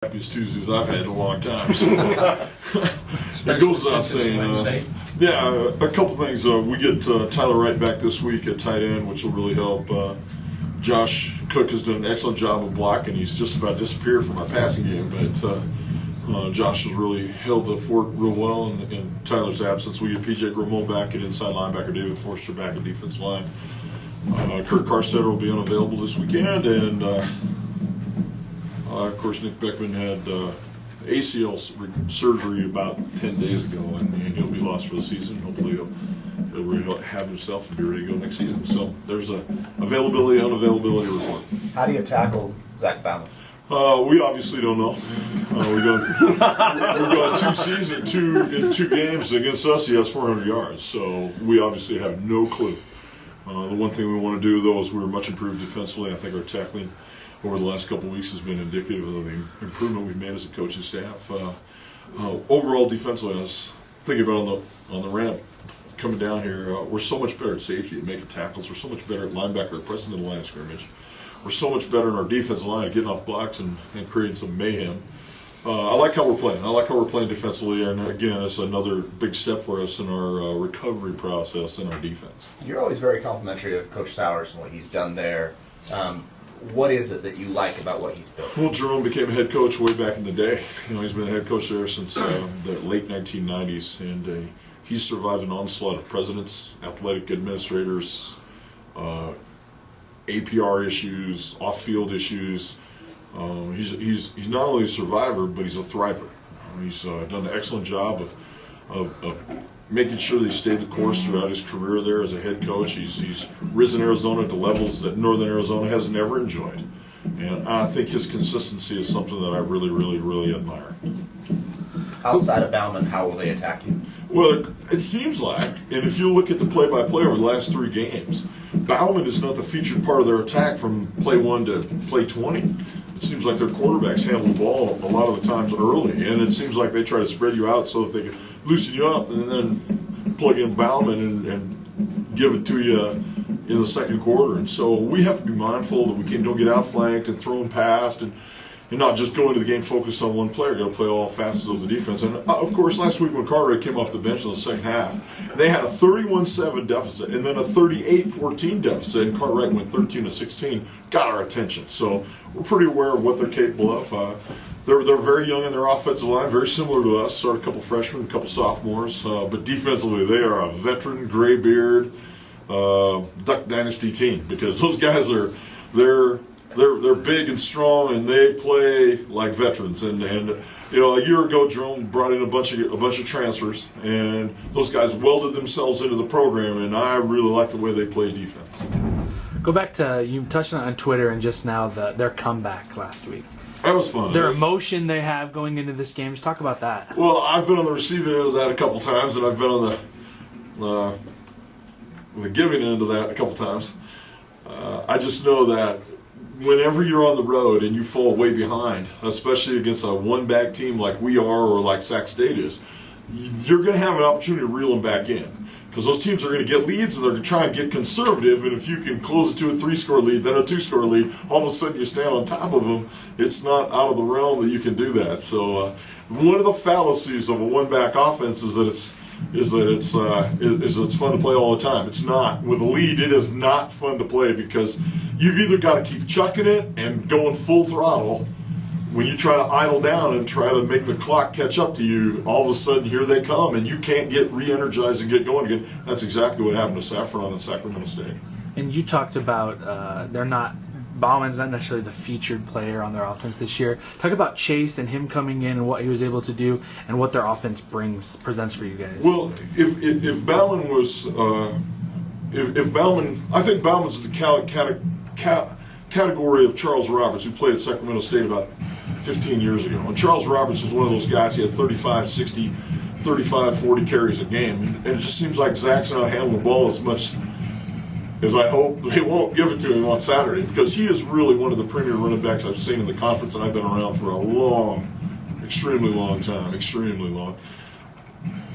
Happiest Tuesdays I've had in a long time. So it goes without saying. A couple things. We get Tyler Wright back this week at tight end, which will really help. Josh Cook has done an excellent job of blocking. He's just about disappeared from our passing game, but Josh has really held the fort real well in Tyler's absence. We get PJ Grimmel back at inside linebacker, David Forster back at defensive line. Kurt Carstetter will be unavailable this weekend, and of course, Nick Beckman had ACL surgery about 10 days ago, and he'll be lost for the season. Hopefully he'll rehab himself and be ready to go next season. So there's a availability, unavailability report. How do you tackle Zach Bauman? We obviously don't know. We've got in two games against us, he has 400 yards. So we obviously have no clue. The one thing we want to do, though, is we're much improved defensively. I think our tackling over the last couple of weeks has been indicative of the improvement we've made as a coaching staff. Overall, defensively, I was thinking about on the ramp coming down here, we're so much better at safety at making tackles. We're so much better at linebacker at pressing to the line of scrimmage. We're so much better in our defensive line at getting off blocks and creating some mayhem. I like how we're playing. I like how we're playing defensively, and again, it's another big step for us in our recovery process in our defense. You're always very complimentary of Coach Sowers and what he's done there. What is it that you like about what he's built? Well, Jerome became a head coach way back in the day. He's been a head coach there since the late 1990s, and he's survived an onslaught of presidents, athletic administrators, APR issues, off-field issues. He's not only a survivor, but he's a thriver. He's done an excellent job of making sure that he stayed the course throughout his career there as a head coach. He's risen Arizona to levels that Northern Arizona has never enjoyed. And I think his consistency is something that I really, really, really admire. Outside of Bauman, how will they attack you? Well, it seems like, and if you look at the play-by-play over the last 3 games, Bauman is not the featured part of their attack from play 1 to play 20. It seems like their quarterbacks handle the ball a lot of the times early, and it seems like they try to spread you out so that they can loosen you up and then plug in Bauman and give it to you in the second quarter. And so we have to be mindful that we don't get outflanked and thrown past and not just go into the game focused on one player. Got to play all facets of the defense. And of course, last week when Cartwright came off the bench in the second half, they had a 31-7 deficit and then a 38-14 deficit, and Cartwright went 13-16. Got our attention. So we're pretty aware of what they're capable of. They're very young in their offensive line, very similar to us. Sort of a couple freshmen, a couple sophomores, but defensively they are a veteran, graybeard, Duck Dynasty team, because those guys they're big and strong, and they play like veterans. And a year ago, Jerome brought in a bunch of transfers, and those guys welded themselves into the program. And I really like the way they play defense. Go back to, you touched on Twitter and just now their comeback last week. That was fun. Their emotion they have going into this game. Just talk about that. Well, I've been on the receiving end of that a couple times, and I've been on the giving end of that a couple times. I just know that whenever you're on the road and you fall way behind, especially against a one-back team like we are or like Sac State is, you're going to have an opportunity to reel them back in. Because those teams are going to get leads and they're going to try and get conservative, and if you can close it to a 3-score lead, then a 2-score lead, all of a sudden you stand on top of them. It's not out of the realm that you can do that. So one of the fallacies of a one-back offense is that it's fun to play all the time. It's not. With a lead, it is not fun to play, because you've either got to keep chucking it and going full throttle. When you try to idle down and try to make the clock catch up to you, all of a sudden here they come, and you can't get re-energized and get going again. That's exactly what happened to Saffron and Sacramento State. And you talked about Bauman's not necessarily the featured player on their offense this year. Talk about Chase and him coming in and what he was able to do and what their offense presents for you guys. Well, if Bauman was, if Bauman, I think Bauman's the category of Charles Roberts, who played at Sacramento State about 15 years ago. And Charles Roberts was one of those guys. He had 35, 60, 35, 40 carries a game, and it just seems like Zach's not handling the ball as much as I hope they won't give it to him on Saturday, because he is really one of the premier running backs I've seen in the conference, and I've been around for a long, extremely long time, extremely long.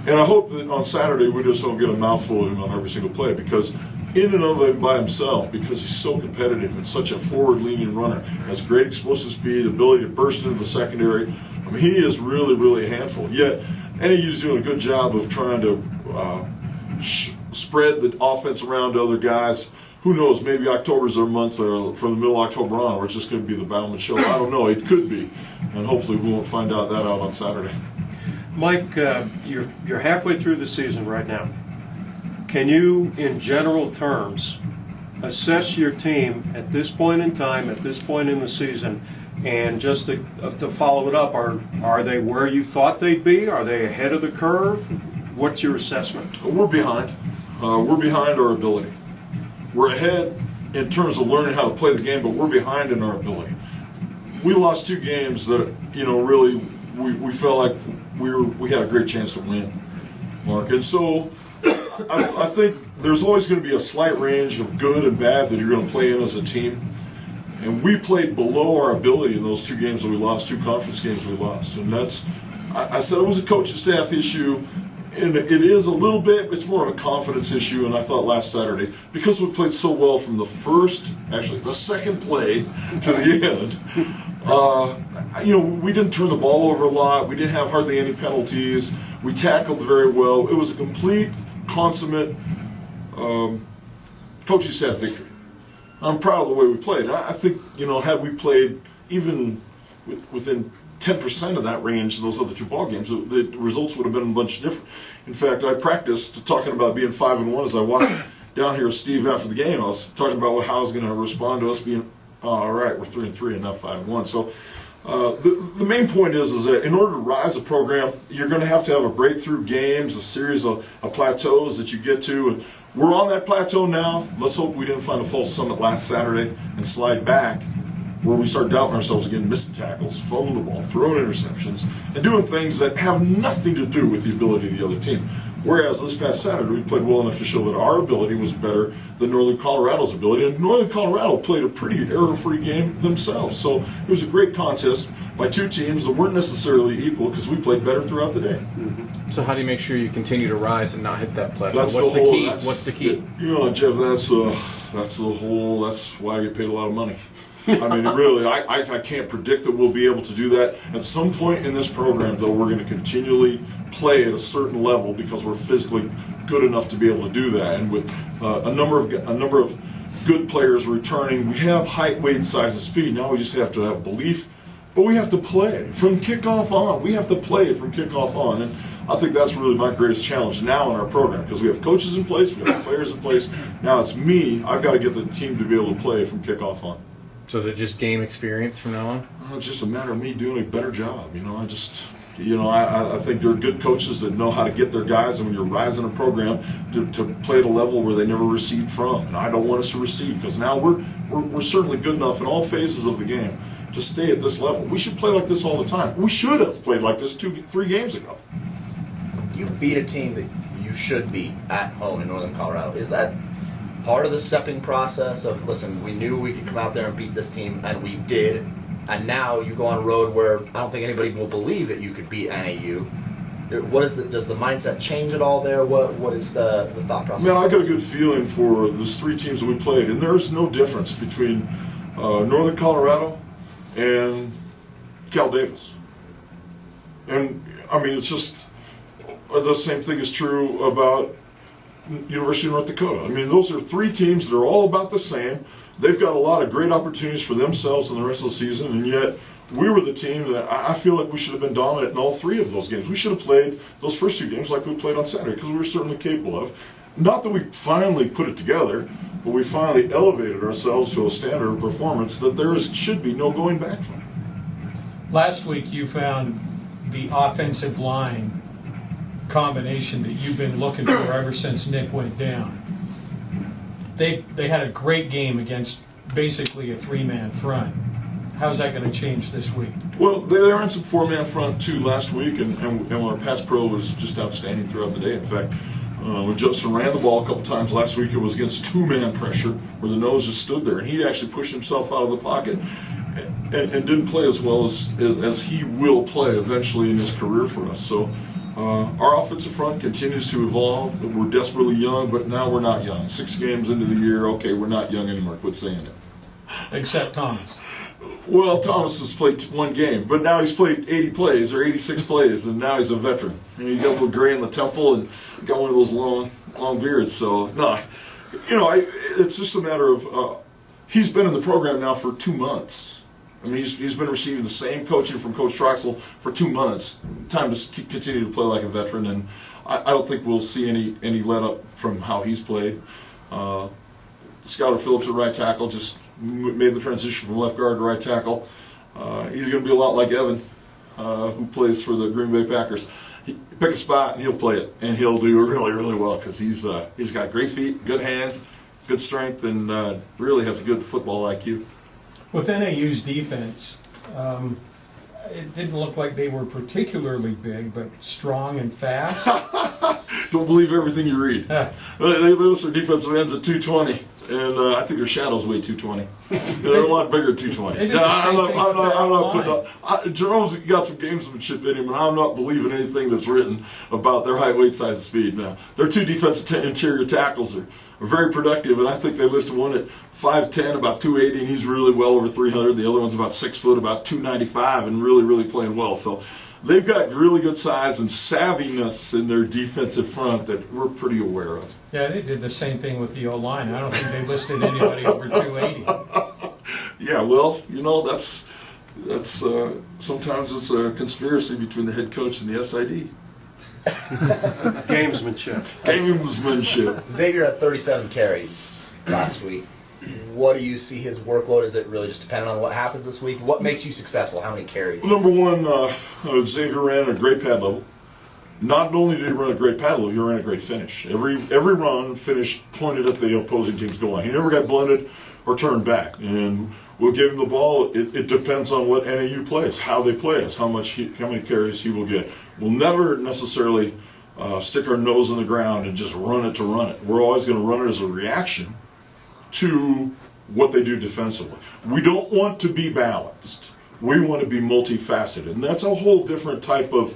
And I hope that on Saturday we just don't get a mouthful of him on every single play, because in and of it by himself, because he's so competitive and such a forward-leaning runner, has great explosive speed, ability to burst into the secondary. I mean, he is really, really a handful. Yet, NAU's doing a good job of trying to spread the offense around to other guys. Who knows, maybe October's their month, or from the middle of October on, where it's just going to be the Bauman show. I don't know, it could be. And hopefully we won't find out that out on Saturday. Mike, you're halfway through the season right now. Can you, in general terms, assess your team at this point in time, at this point in the season, and just to follow it up, are they where you thought they'd be? Are they ahead of the curve? What's your assessment? We're behind. We're behind our ability. We're ahead in terms of learning how to play the game, but we're behind in our ability. We lost 2 games that, really we felt like we had a great chance to win, Mark. And so I think there's always going to be a slight range of good and bad that you're going to play in as a team. And we played below our ability in those 2 games that we lost, 2 conference games we lost. And I said it was a coaching staff issue. And it is a little bit, it's more of a confidence issue, and I thought last Saturday, because we played so well from the second play to the end, we didn't turn the ball over a lot, we didn't have hardly any penalties, we tackled very well. It was a complete, consummate coaching staff victory. I'm proud of the way we played. I think, had we played even within 10% of that range in those other 2 ball games, the results would have been a bunch different. In fact, I practiced talking about being 5-1 as I walked down here with Steve after the game. I was talking about how I was going to respond to us being, all right, we're 3-3 and not 5-1. So the main point is that in order to rise a program, you're going to have a breakthrough games, a series of plateaus that you get to. And we're on that plateau now. Let's hope we didn't find a false summit last Saturday and slide back, where we start doubting ourselves again, missing tackles, fumbling the ball, throwing interceptions, and doing things that have nothing to do with the ability of the other team. Whereas this past Saturday, we played well enough to show that our ability was better than Northern Colorado's ability, and Northern Colorado played a pretty error-free game themselves. So it was a great contest by 2 teams that weren't necessarily equal, because we played better throughout the day. Mm-hmm. So how do you make sure you continue to rise and not hit that plateau? What's the key? Jeff, that's why I get paid a lot of money. I mean, really, I can't predict that we'll be able to do that. At some point in this program, though, we're going to continually play at a certain level because we're physically good enough to be able to do that. And with a number of good players returning, we have height, weight, size, and speed. Now we just have to have belief, but we have to play from kickoff on. We have to play from kickoff on. And I think that's really my greatest challenge now in our program, because we have coaches in place, we have players in place. Now it's me. I've got to get the team to be able to play from kickoff on. So is it just game experience from now on? Well, it's just a matter of me doing a better job. I think there are good coaches that know how to get their guys, and when you're rising a program, to play at a level where they never recede from. And I don't want us to recede, because now we're certainly good enough in all phases of the game to stay at this level. We should play like this all the time. We should have played like this 3 games ago. You beat a team that you should beat at home in Northern Colorado. Is that part of the stepping process of, listen, we knew we could come out there and beat this team, and we did, and now you go on a road where I don't think anybody will believe that you could beat NAU. Does the mindset change at all there? What is the thought process? Man, I got a good feeling for those 3 teams that we played, and there's no difference between Northern Colorado and Cal Davis. And, I mean, it's just the same thing is true about University of North Dakota. I mean, those are 3 teams that are all about the same. They've got a lot of great opportunities for themselves in the rest of the season, and yet we were the team that I feel like we should have been dominant in all 3 of those games. We should have played those first 2 games like we played on Saturday, because we were certainly capable of. Not that we finally put it together, but we finally elevated ourselves to a standard of performance that should be no going back from. Last week you found the offensive line combination that you've been looking for ever since Nick went down. They had a great game against basically a 3-man front. How's that going to change this week? Well, they were in some 4-man front too last week, and our pass pro was just outstanding throughout the day. In fact, when Justin ran the ball a couple times last week, it was against 2-man pressure where the nose just stood there, and he actually pushed himself out of the pocket and didn't play as well as he will play eventually in his career for us. So Our offensive front continues to evolve. We're desperately young, but now we're not young. 6 games into the year, okay, we're not young anymore. Quit saying it. Except Thomas. Well, Thomas has played 1 game, but now he's played 80 plays or 86 plays, and now he's a veteran. And you got a little gray in the temple and got one of those long beards. So, no, it's just a matter of he's been in the program now for 2 months. I mean, he's been receiving the same coaching from Coach Troxel for 2 months. Time to continue to play like a veteran, and I don't think we'll see any let up from how he's played. Skylar Phillips at right tackle just made the transition from left guard to right tackle. He's going to be a lot like Evan, who plays for the Green Bay Packers. Pick a spot and he'll play it, and he'll do really, really well because he's got great feet, good hands, good strength, and really has a good football IQ. With NAU's defense, it didn't look like they were particularly big, but strong and fast. Don't believe everything you read. They list their defensive ends at 220, and I think their shadows weigh 220. They're a lot bigger at 220. I'm not putting up. Jerome's got some gamesmanship in him, and I'm not believing anything that's written about their height, weight, size, and speed. Now, their 2 defensive interior tackles are very productive, and I think they listed one at 5'10", about 280, and he's really well over 300. The other one's about 6 foot, about 295, and really, really playing well. So they've got really good size and savviness in their defensive front that we're pretty aware of. Yeah, they did the same thing with the O-line. I don't think they listed anybody over 280. Yeah, well, that's sometimes it's a conspiracy between the head coach and the SID. Gamesmanship. Xavier had 37 carries last week. What do you see his workload? Is it really just dependent on what happens this week? What makes you successful? How many carries? Number one, Xavier ran a great pad level. Not only did he run a great pad level, he ran a great finish. Every run finished pointed at the opposing team's goal line. He never got blunted or turned back. And we'll give him the ball. It depends on what NAU plays, how they play us, how many carries he will get. We'll never necessarily stick our nose in the ground and just run it to run it. We're always going to run it as a reaction to what they do defensively. We don't want to be balanced. We want to be multifaceted. And that's a whole different type of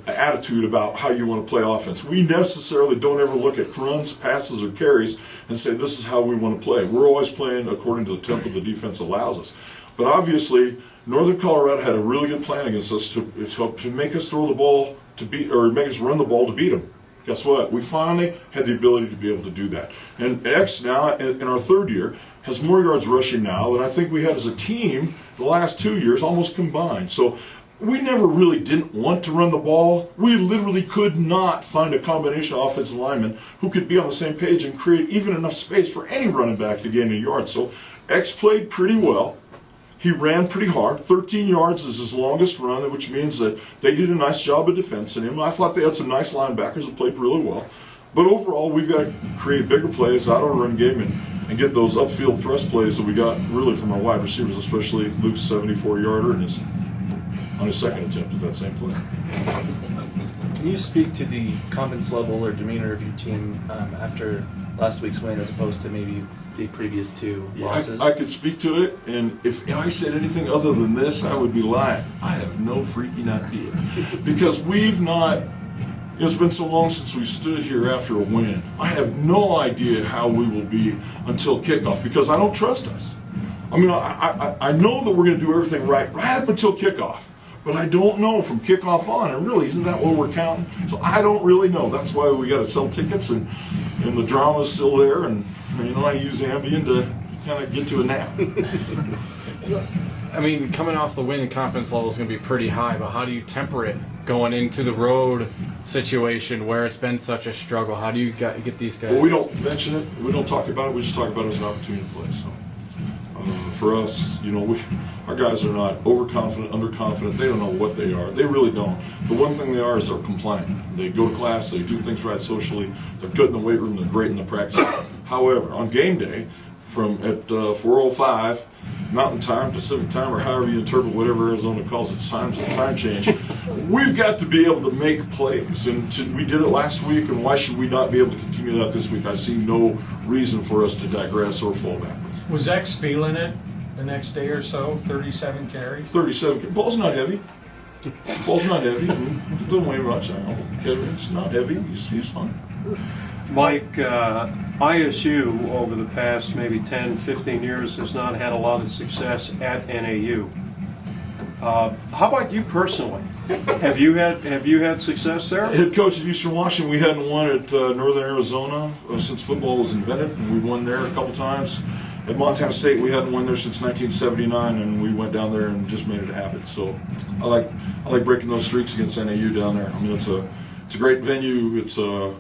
attitude about how you want to play offense. We necessarily don't ever look at runs, passes, or carries and say this is how we want to play. We're always playing according to the tempo the defense allows us. But obviously, Northern Colorado had a really good plan against us to make us throw the ball to beat, or make us run the ball to beat them. Guess what? We finally had the ability to be able to do that. And X now, in our 3rd year, has more yards rushing now than I think we had as a team the last 2 years, almost combined. So we never really didn't want to run the ball. We literally could not find a combination of offensive linemen who could be on the same page and create even enough space for any running back to gain a yard. So X played pretty well. He ran pretty hard. 13 yards is his longest run, which means that they did a nice job of defensing him. I thought they had some nice linebackers that played really well. But overall, we've got to create bigger plays out of our run game and get those upfield thrust plays that we got really from our wide receivers, especially Luke's 74-yarder on his 2nd attempt at that same play. Can you speak to the confidence level or demeanor of your team after last week's win as opposed to maybe the previous 2 losses? I could speak to it, and if I said anything other than this, I would be lying. I have no freaking idea. Because we've not, it's been so long since we stood here after a win. I have no idea how we will be until kickoff because I don't trust us. I mean, I know that we're going to do everything right up until kickoff. But I don't know from kickoff on, and really, isn't that what we're counting? So I don't really know. That's why we got to sell tickets, and the drama's still there, and I use Ambien to kind of get to a nap. I mean, coming off the win, the confidence level is going to be pretty high, but how do you temper it going into the road situation where it's been such a struggle? How do you get these guys? Well, we don't mention it. We don't talk about it. We just talk about it as an opportunity to play. So for us, our guys are not overconfident, underconfident. They don't know what they are. They really don't. The one thing they are is they're compliant. They go to class. They do things right socially. They're good in the weight room. They're great in the practice. However, on game day, at 4:05 Mountain Time, Pacific Time, or however you interpret whatever Arizona calls its time change, we've got to be able to make plays. And we did it last week, and why should we not be able to continue that this week? I see no reason for us to digress or fall backwards. Was X feeling it the next day or so? 37 carries? 37. Ball's not heavy. Ball's not heavy. It doesn't weigh much. I know. Kevin, it's not heavy. He's fine. Mike, ISU over the past maybe 10, 15 years has not had a lot of success at NAU. How about you personally? Have you had success there? Head coach at Eastern Washington, we hadn't won at Northern Arizona since football was invented, and we won there a couple times. At Montana State, we hadn't won there since 1979, and we went down there and just made it happen. So I like breaking those streaks against NAU down there. I mean, it's a great venue. It's a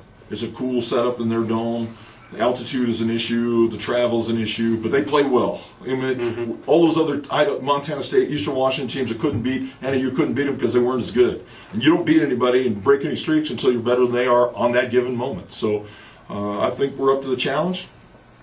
cool setup in their dome. The altitude is an issue. The travel is an issue, but they play well. I mean, all those other Montana State, Eastern Washington teams that couldn't beat NAU couldn't beat them because they weren't as good. And you don't beat anybody and break any streaks until you're better than they are on that given moment. So I think we're up to the challenge,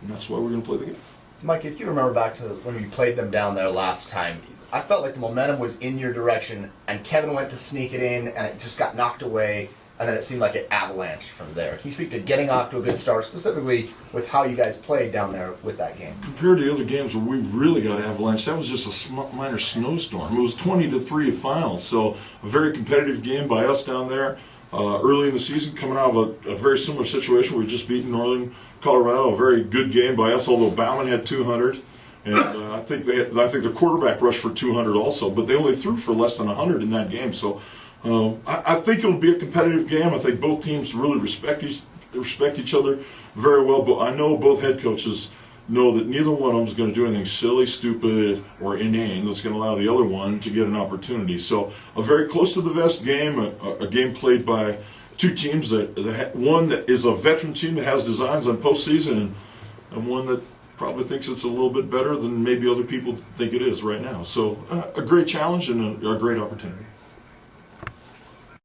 and that's why we're going to play the game. Mike, if you remember back to when you played them down there last time, I felt like the momentum was in your direction, and Kevin went to sneak it in, and it just got knocked away, and then it seemed like it avalanched from there. Can you speak to getting off to a good start, specifically with how you guys played down there with that game? Compared to the other games where we really got avalanche, that was just a minor snowstorm. It was 20-3 final, so a very competitive game by us down there. Early in the season, coming out of a very similar situation, we just beaten Northern Colorado, a very good game by us, although Bauman had 200. And I think the quarterback rushed for 200 also, but they only threw for less than 100 in that game. So I think it'll be a competitive game. I think both teams really respect each other very well. But I know both head coaches know that neither one of them is going to do anything silly, stupid, or inane that's going to allow the other one to get an opportunity. So a very close to the vest game, a game played by two teams one that is a veteran team that has designs on postseason, and one that probably thinks it's a little bit better than maybe other people think it is right now. So a great challenge and a great opportunity.